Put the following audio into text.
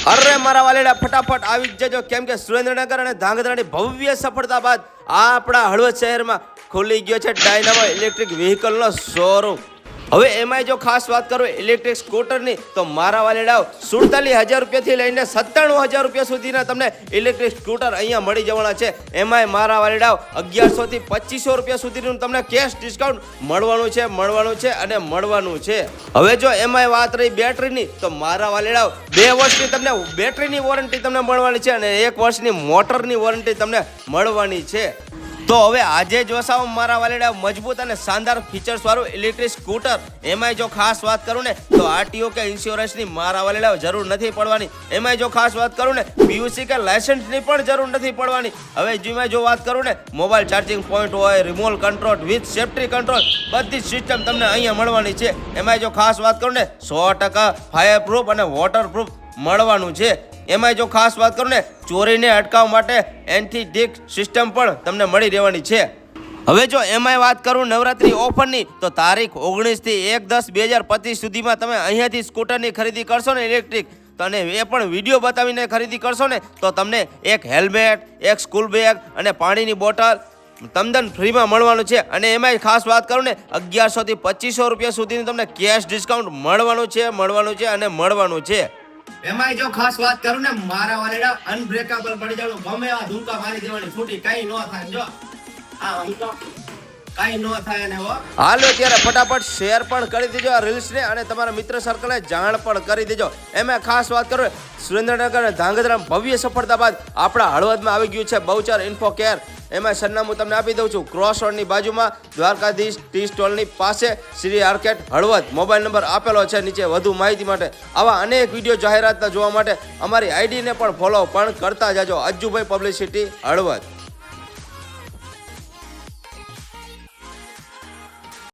અરે મારા વાલીડા ફટાફટ આવી જ જજો, કેમ કે સુરેન્દ્રનગર અને ધાંગધ્રાની ભવ્ય સફળતા બાદ આપણા હળવદ શહેરમાં ખુલી ગયો છે ડાયનામો ઇલેક્ટ્રિક વ્હીકલનો શોરૂમ. હવે એમાંય જો ખાસ વાત કરું ઇલેક્ટ્રિક સ્કૂટરની, તો મારા વાલીડાઓ 47,000 રૂપિયાથી લઈને 97,000 રૂપિયા સુધીના તમને ઇલેક્ટ્રિક સ્કૂટર અહીંયા મળી જવાના છે. એમાંય મારા વાલીડાઓ 1100 થી 2500 રૂપિયા સુધીનું તમને કેશ ડિસ્કાઉન્ટ મળવાનું છે. હવે જો એમાંય વાત રહી બેટરીની, તો મારા વાલીડાઓ 2 વર્ષની તમને બેટરીની વોરંટી તમને મળવાની છે અને 1 વર્ષની મોટરની વોરંટી તમને મળવાની છે. તો હવે આજે જ વસાવો મારા વાલીડા મજબૂત અને શાનદાર ફીચર્સ વાળું ઇલેક્ટ્રિક સ્કૂટર. એમાંય જો ખાસ વાત કરું ને, તો આરટીઓ કે ઇન્સ્યોરન્સની મારા વાલીડા જરૂર નથી પડવાની. એમાંય જો ખાસ વાત કરું ને, પીયુસી કે લાયસન્સની પણ જરૂર નથી પડવાની. હવે જેમાં જો વાત કરું ને, મોબાઈલ ચાર્જિંગ પોઈન્ટ હોય, remote control with safety control, બધી જ સિસ્ટમ તમને અહીંયા મળવાની છે. એમાંય જો ખાસ વાત કરું ને, 100% ફાયર પ્રૂફ અને વોટર પ્રૂફ મળવાનું છે. એમાંય જો ખાસ વાત કરું ને, ચોરીને અટકાવવા માટે એન્ટી ડિક સિસ્ટમ પણ તમને મળી રહેવાની છે. હવે જો એમાંય વાત કરું નવરાત્રી ઓફરની, તો તારીખ 19 થી 1/10/2025 સુધીમાં તમે અહીંયાથી સ્કૂટરની ખરીદી કરશો ને ઇલેક્ટ્રિક, તો અને એ પણ વિડીયો બતાવીને ખરીદી કરશો ને, તો તમને એક હેલ્મેટ, એક સ્કૂલ બેગ અને પાણીની બોટલ તમદન ફ્રીમાં મળવાનું છે. અને એમાંય ખાસ વાત કરું ને, 1100 થી 2500 રૂપિયા સુધીનું તમને કેશ ડિસ્કાઉન્ટ મળવાનું છે. એમાંય જો ખાસ વાત કરું ને, મારા વાલીડા અનબ્રેકેબલ પડી જવાનું, ગમે એવા ધૂમકા મારી દેવાની છૂટી, કઈ ન થાય. જો આ કઈ ન થાય ને હાલો ત્યારે ફટાફટ શેર પણ કરી દેજો આ રીલ્સ ને, અને તમારા મિત્ર સર્કલને જાણ પણ કરી દેજો. એમાં ખાસ વાત કરું, સુરેન્દ્રનગર અને ધાંગધ્રામાં ભવ્ય સફળતા બાદ આપણા હળવદમાં આવી ગયું છે બહુચર ઇન્ફો કેર. એમાં સરનામું તમને આપી દઉં છું, ક્રોસ રોડની બાજુમાં દ્વારકાધીશ ટી સ્ટોલની પાસે, Shri arcade Halvad. Mobile number આપેલો છે નીચે. વધુ માહિતી માટે, આવા અનેક વિડીયો જાહેરાતના જોવા માટે અમારી આઈડીને પણ ફોલો પણ કરતા જાજો, અજ્જુભાઈ પબ્લિસિટી હળવદ.